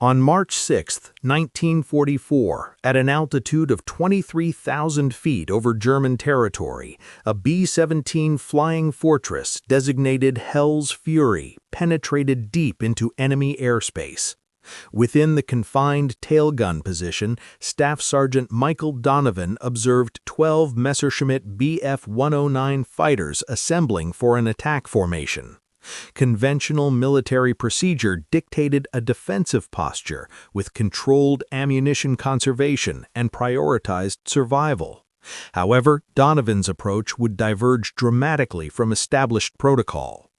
On March 6, 1944, at an altitude of 23,000 feet over German territory, a B-17 Flying Fortress designated Hell's Fury penetrated deep into enemy airspace. Within the confined tail gun position, Staff Sergeant Michael Donovan observed 12 Messerschmitt Bf-109 fighters assembling for an attack formation. Conventional military procedure dictated a defensive posture with controlled ammunition conservation and prioritized survival. However, Donovan's approach would diverge dramatically from established protocol.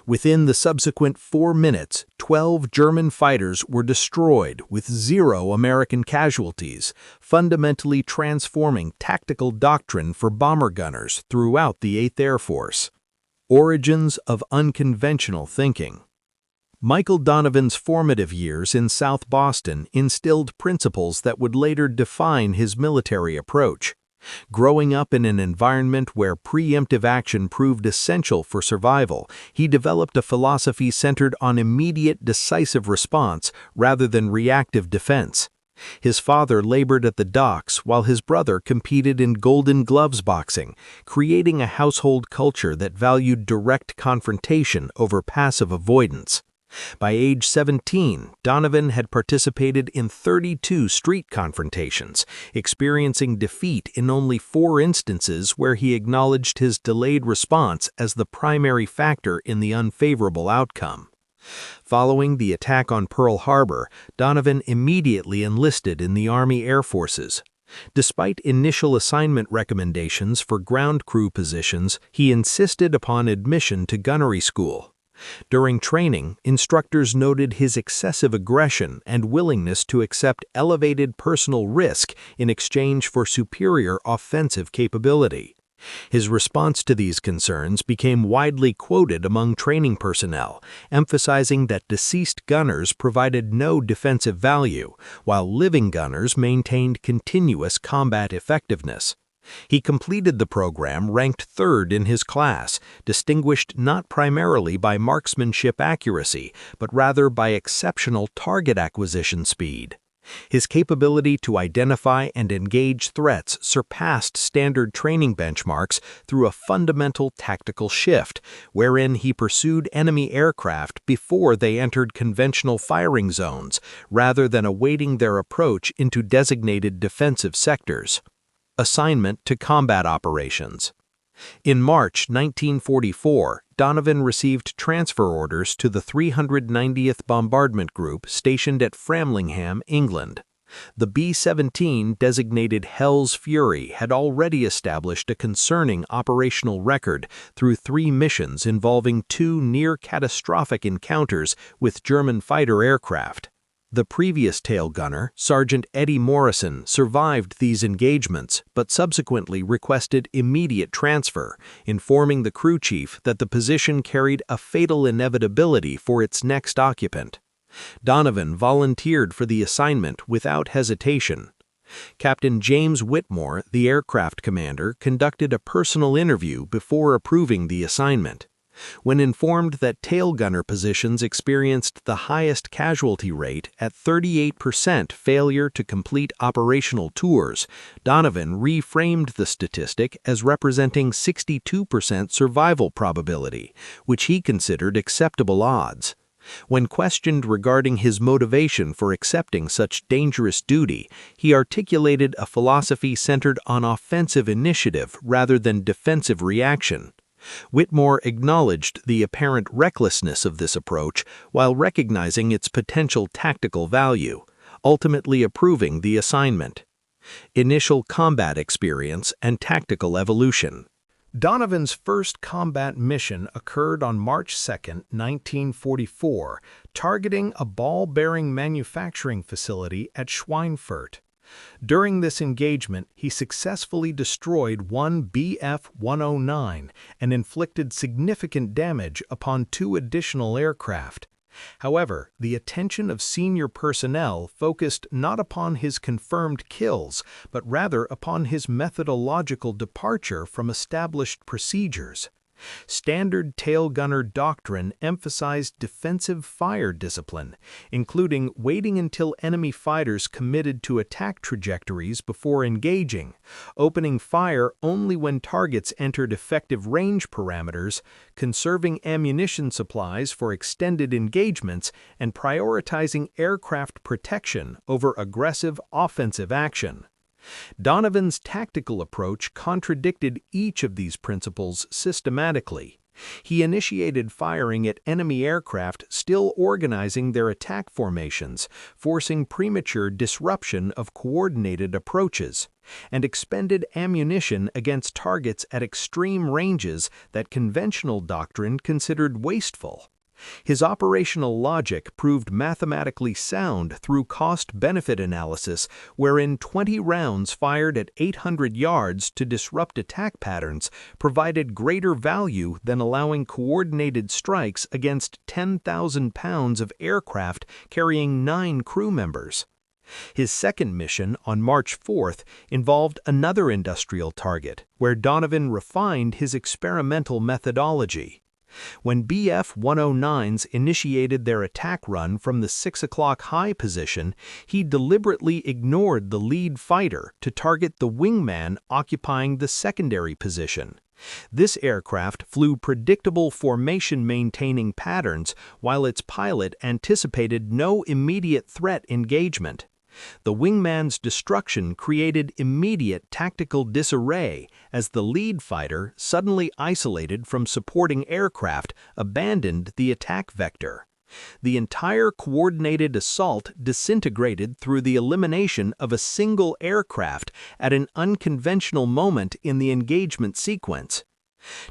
Within the subsequent 4 minutes, 12 German fighters were destroyed with 0 American casualties, fundamentally transforming tactical doctrine for bomber gunners throughout the 8th Air Force. Origins of unconventional thinking. Michael Donovan's formative years in South Boston instilled principles that would later define his military approach. Growing up in an environment where preemptive action proved essential for survival, he developed a philosophy centered on immediate, decisive response rather than reactive defense. His father labored at the docks while his brother competed in Golden Gloves boxing, creating a household culture that valued direct confrontation over passive avoidance. By age 17, Donovan had participated in 32 street confrontations, experiencing defeat in only 4 instances where he acknowledged his delayed response as the primary factor in the unfavorable outcome. Following the attack on Pearl Harbor, Donovan immediately enlisted in the Army Air Forces. Despite initial assignment recommendations for ground crew positions, he insisted upon admission to gunnery school. During training, instructors noted his excessive aggression and willingness to accept elevated personal risk in exchange for superior offensive capability. His response to these concerns became widely quoted among training personnel, emphasizing that deceased gunners provided no defensive value, while living gunners maintained continuous combat effectiveness. He completed the program ranked 3rd in his class, distinguished not primarily by marksmanship accuracy, but rather by exceptional target acquisition speed. His capability to identify and engage threats surpassed standard training benchmarks through a fundamental tactical shift, wherein he pursued enemy aircraft before they entered conventional firing zones, rather than awaiting their approach into designated defensive sectors. Assignment to combat operations. In March 1944, Donovan received transfer orders to the 390th Bombardment Group stationed at Framlingham, England. The B-17 designated Hell's Fury had already established a concerning operational record through 3 missions involving 2 near-catastrophic encounters with German fighter aircraft. The previous tail gunner, Sergeant Eddie Morrison, survived these engagements but subsequently requested immediate transfer, informing the crew chief that the position carried a fatal inevitability for its next occupant. Donovan volunteered for the assignment without hesitation. Captain James Whitmore, the aircraft commander, conducted a personal interview before approving the assignment. When informed that tail gunner positions experienced the highest casualty rate at 38% failure to complete operational tours, Donovan reframed the statistic as representing 62% survival probability, which he considered acceptable odds. When questioned regarding his motivation for accepting such dangerous duty, he articulated a philosophy centered on offensive initiative rather than defensive reaction. Whitmore acknowledged the apparent recklessness of this approach while recognizing its potential tactical value, ultimately approving the assignment. Initial combat experience and tactical evolution. Donovan's first combat mission occurred on March 2, 1944, targeting a ball-bearing manufacturing facility at Schweinfurt. During this engagement, he successfully destroyed 1 Bf-109 and inflicted significant damage upon 2 additional aircraft. However, the attention of senior personnel focused not upon his confirmed kills, but rather upon his methodological departure from established procedures. Standard tail gunner doctrine emphasized defensive fire discipline, including waiting until enemy fighters committed to attack trajectories before engaging, opening fire only when targets entered effective range parameters, conserving ammunition supplies for extended engagements, and prioritizing aircraft protection over aggressive offensive action. Donovan's tactical approach contradicted each of these principles systematically. He initiated firing at enemy aircraft still organizing their attack formations, forcing premature disruption of coordinated approaches, and expended ammunition against targets at extreme ranges that conventional doctrine considered wasteful. His operational logic proved mathematically sound through cost-benefit analysis, wherein 20 rounds fired at 800 yards to disrupt attack patterns provided greater value than allowing coordinated strikes against 10,000 pounds of aircraft carrying 9 crew members. His second mission, on March 4th, involved another industrial target, where Donovan refined his experimental methodology. When BF-109s initiated their attack run from the 6 o'clock high position, he deliberately ignored the lead fighter to target the wingman occupying the secondary position. This aircraft flew predictable formation-maintaining patterns while its pilot anticipated no immediate threat engagement. The wingman's destruction created immediate tactical disarray as the lead fighter, suddenly isolated from supporting aircraft, abandoned the attack vector. The entire coordinated assault disintegrated through the elimination of a single aircraft at an unconventional moment in the engagement sequence.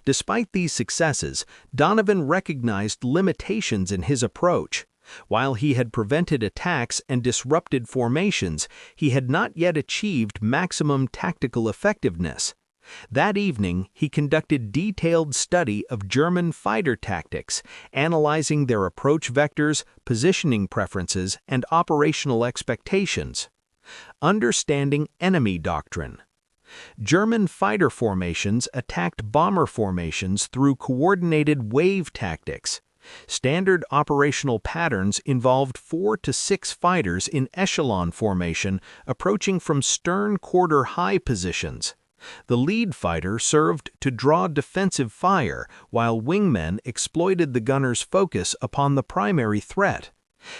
Despite these successes, Donovan recognized limitations in his approach. While he had prevented attacks and disrupted formations, he had not yet achieved maximum tactical effectiveness. That evening, he conducted detailed study of German fighter tactics, analyzing their approach vectors, positioning preferences, and operational expectations. Understanding enemy doctrine. German fighter formations attacked bomber formations through coordinated wave tactics. Standard operational patterns involved 4 to 6 fighters in echelon formation approaching from stern quarter high positions. The lead fighter served to draw defensive fire, while wingmen exploited the gunner's focus upon the primary threat.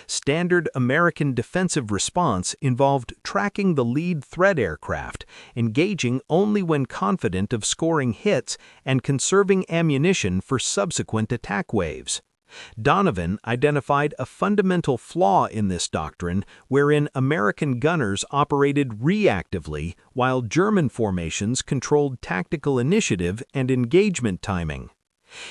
Standard American defensive response involved tracking the lead threat aircraft, engaging only when confident of scoring hits, and conserving ammunition for subsequent attack waves. Donovan identified a fundamental flaw in this doctrine wherein American gunners operated reactively while German formations controlled tactical initiative and engagement timing.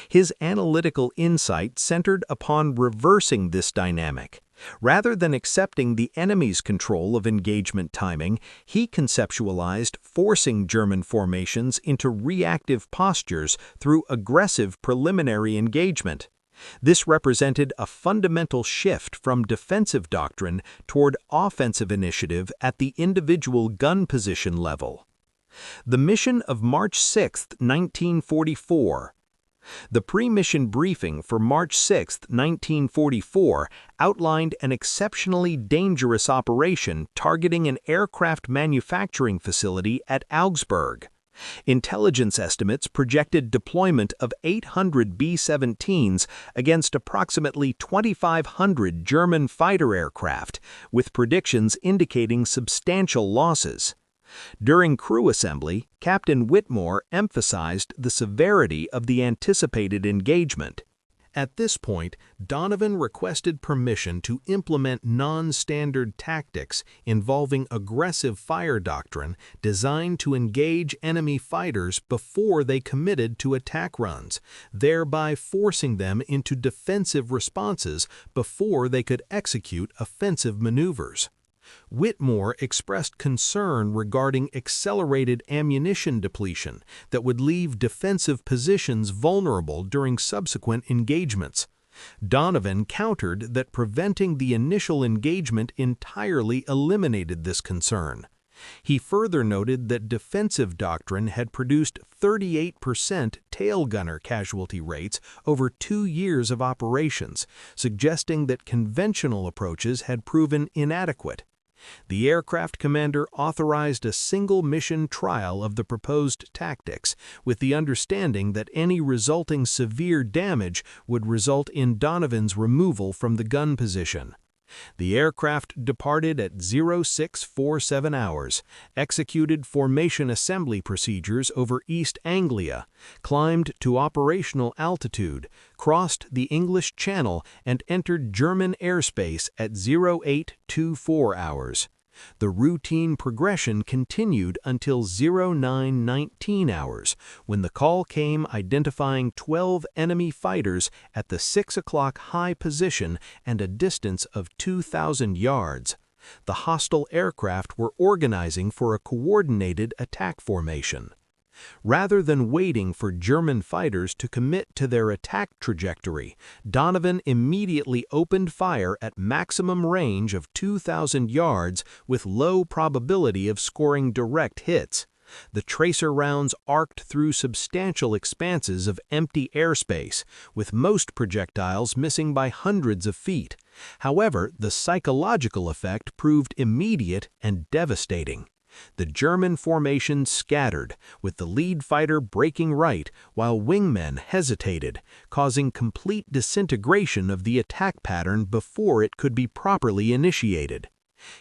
His analytical insight centered upon reversing this dynamic. Rather than accepting the enemy's control of engagement timing, he conceptualized forcing German formations into reactive postures through aggressive preliminary engagement. This represented a fundamental shift from defensive doctrine toward offensive initiative at the individual gun position level. The mission of March 6, 1944. The pre-mission briefing for March 6, 1944, outlined an exceptionally dangerous operation targeting an aircraft manufacturing facility at Augsburg. Intelligence estimates projected deployment of 800 B-17s against approximately 2,500 German fighter aircraft, with predictions indicating substantial losses. During crew assembly, Captain Whitmore emphasized the severity of the anticipated engagement. At this point, Donovan requested permission to implement non-standard tactics involving aggressive fire doctrine designed to engage enemy fighters before they committed to attack runs, thereby forcing them into defensive responses before they could execute offensive maneuvers. Whitmore expressed concern regarding accelerated ammunition depletion that would leave defensive positions vulnerable during subsequent engagements. Donovan countered that preventing the initial engagement entirely eliminated this concern. He further noted that defensive doctrine had produced 38% tail gunner casualty rates over 2 years of operations, suggesting that conventional approaches had proven inadequate. The aircraft commander authorized a single-mission trial of the proposed tactics, with the understanding that any resulting severe damage would result in Donovan's removal from the gun position. The aircraft departed at 0647 hours, executed formation assembly procedures over East Anglia, climbed to operational altitude, crossed the English Channel, and entered German airspace at 0824 hours. The routine progression continued until 0919 hours, when the call came identifying 12 enemy fighters at the 6 o'clock high position and a distance of 2,000 yards. The hostile aircraft were organizing for a coordinated attack formation. Rather than waiting for German fighters to commit to their attack trajectory, Donovan immediately opened fire at maximum range of 2,000 yards with low probability of scoring direct hits. The tracer rounds arced through substantial expanses of empty airspace, with most projectiles missing by hundreds of feet. However, the psychological effect proved immediate and devastating. The German formation scattered, with the lead fighter breaking right while wingmen hesitated, causing complete disintegration of the attack pattern before it could be properly initiated.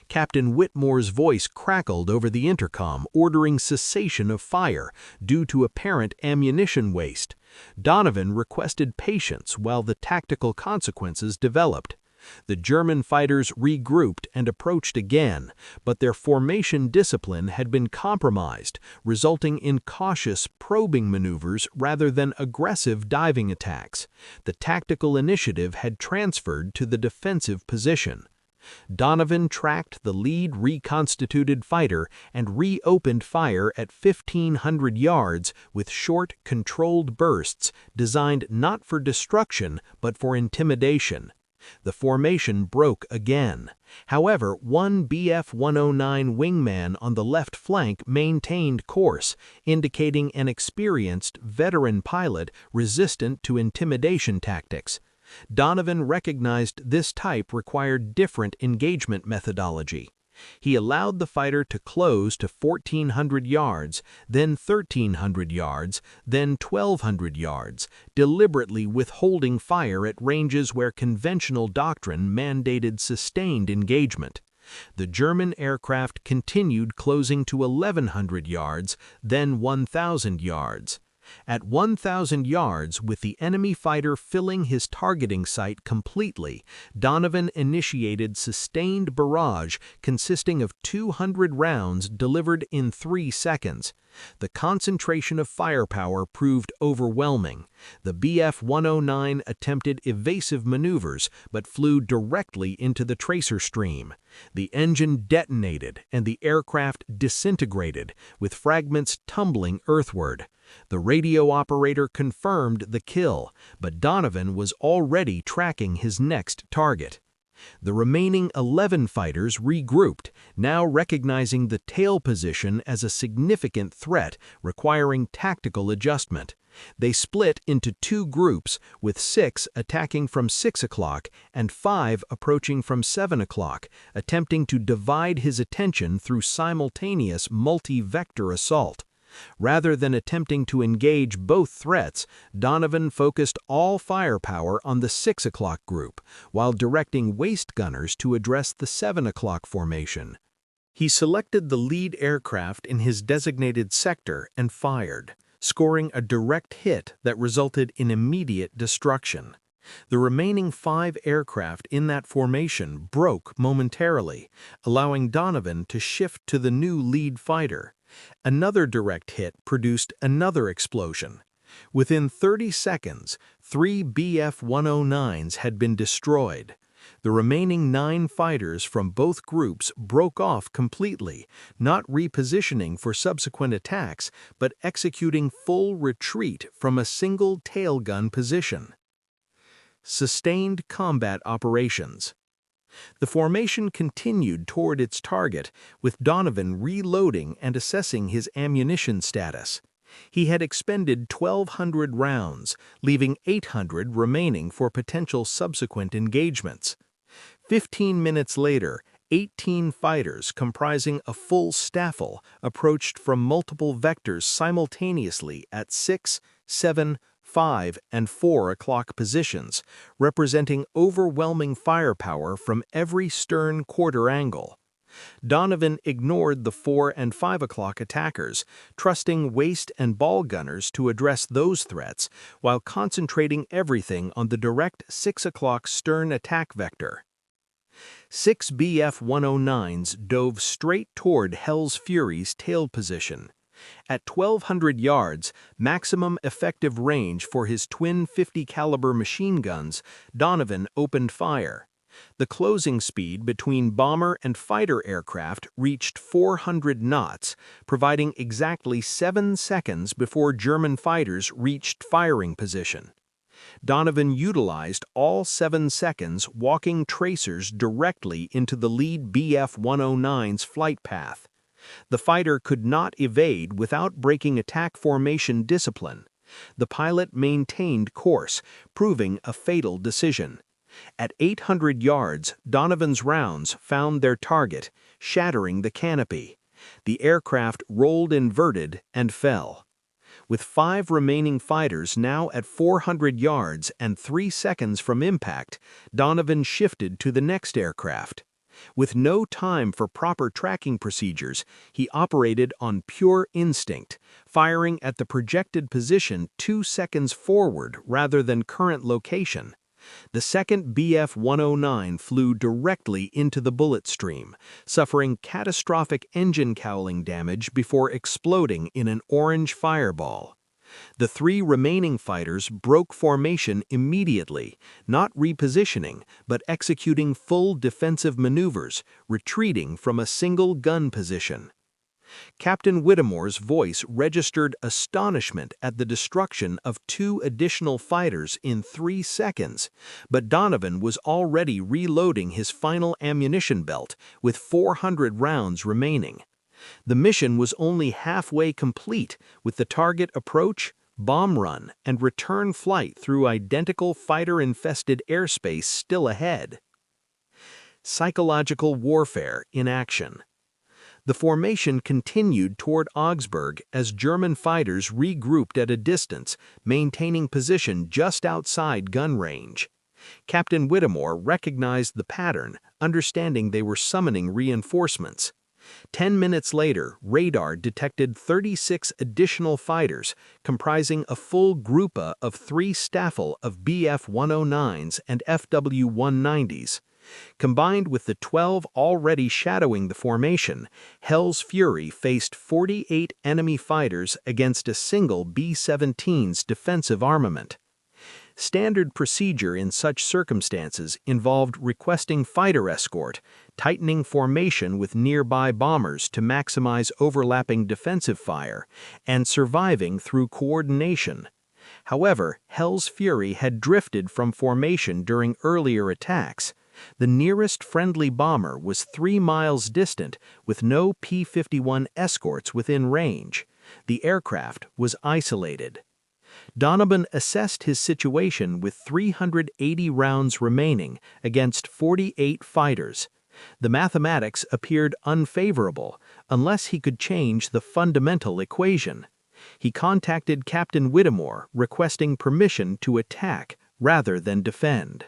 Captain Whitmore's voice crackled over the intercom, ordering cessation of fire due to apparent ammunition waste. Donovan requested patience while the tactical consequences developed. The German fighters regrouped and approached again, but their formation discipline had been compromised, resulting in cautious, probing maneuvers rather than aggressive diving attacks. The tactical initiative had transferred to the defensive position. Donovan tracked the lead reconstituted fighter and reopened fire at 1,500 yards with short, controlled bursts designed not for destruction but for intimidation. The formation broke again. However, one Bf-109 wingman on the left flank maintained course, indicating an experienced, veteran pilot resistant to intimidation tactics. Donovan recognized this type required different engagement methodology. He allowed the fighter to close to 1,400 yards, then 1,300 yards, then 1,200 yards, deliberately withholding fire at ranges where conventional doctrine mandated sustained engagement. The German aircraft continued closing to 1,100 yards, then 1,000 yards. At 1,000 yards, with the enemy fighter filling his targeting site completely, Donovan initiated sustained barrage consisting of 200 rounds delivered in 3 seconds. The concentration of firepower proved overwhelming. The Bf-109 attempted evasive maneuvers but flew directly into the tracer stream. The engine detonated and the aircraft disintegrated, with fragments tumbling earthward. The radio operator confirmed the kill, but Donovan was already tracking his next target. The remaining 11 fighters regrouped, now recognizing the tail position as a significant threat requiring tactical adjustment. They split into 2 groups, with 6 attacking from 6 o'clock and 5 approaching from 7 o'clock, attempting to divide his attention through simultaneous multi-vector assault. Rather than attempting to engage both threats, Donovan focused all firepower on the 6 o'clock group, while directing waist gunners to address the 7 o'clock formation. He selected the lead aircraft in his designated sector and fired, scoring a direct hit that resulted in immediate destruction. The remaining 5 aircraft in that formation broke momentarily, allowing Donovan to shift to the new lead fighter. Another direct hit produced another explosion. Within 30 seconds, 3 Bf-109s had been destroyed. The remaining 9 fighters from both groups broke off completely, not repositioning for subsequent attacks, but executing full retreat from a single tailgun position. Sustained combat operations. The formation continued toward its target, with Donovan reloading and assessing his ammunition status. He had expended 1,200 rounds, leaving 800 remaining for potential subsequent engagements. 15 minutes later, 18 fighters comprising a full staffel approached from multiple vectors simultaneously at 6, 7, 5, and 4 o'clock positions, representing overwhelming firepower from every stern quarter angle. Donovan ignored the 4 and 5 o'clock attackers, trusting waist and ball gunners to address those threats while concentrating everything on the direct 6 o'clock stern attack vector. 6 BF-109s dove straight toward Hell's Fury's tail position. At 1,200 yards, maximum effective range for his twin 50 caliber machine guns, Donovan opened fire. The closing speed between bomber and fighter aircraft reached 400 knots, providing exactly 7 seconds before German fighters reached firing position. Donovan utilized all 7 seconds walking tracers directly into the lead BF-109's flight path. The fighter could not evade without breaking attack formation discipline. The pilot maintained course, proving a fatal decision. At 800 yards, Donovan's rounds found their target, shattering the canopy. The aircraft rolled inverted and fell. With 5 remaining fighters now at 400 yards and 3 seconds from impact, Donovan shifted to the next aircraft. With no time for proper tracking procedures, he operated on pure instinct, firing at the projected position 2 seconds forward rather than current location. The second BF-109 flew directly into the bullet stream, suffering catastrophic engine cowling damage before exploding in an orange fireball. The 3 remaining fighters broke formation immediately, not repositioning, but executing full defensive maneuvers, retreating from a single gun position. Captain Whittemore's voice registered astonishment at the destruction of 2 additional fighters in 3 seconds, but Donovan was already reloading his final ammunition belt with 400 rounds remaining. The mission was only halfway complete, with the target approach, bomb run, and return flight through identical fighter-infested airspace still ahead. Psychological warfare in action. The formation continued toward Augsburg as German fighters regrouped at a distance, maintaining position just outside gun range. Captain Whittemore recognized the pattern, understanding they were summoning reinforcements. 10 minutes later, radar detected 36 additional fighters, comprising a full groupa of 3 staffel of BF-109s and FW-190s. Combined with the 12 already shadowing the formation, Hell's Fury faced 48 enemy fighters against a single B-17's defensive armament. Standard procedure in such circumstances involved requesting fighter escort, tightening formation with nearby bombers to maximize overlapping defensive fire, and surviving through coordination. However, Hell's Fury had drifted from formation during earlier attacks. The nearest friendly bomber was 3 miles distant, with no P-51 escorts within range. The aircraft was isolated. Donovan assessed his situation with 380 rounds remaining against 48 fighters. The mathematics appeared unfavorable unless he could change the fundamental equation. He contacted Captain Whittemore requesting permission to attack rather than defend.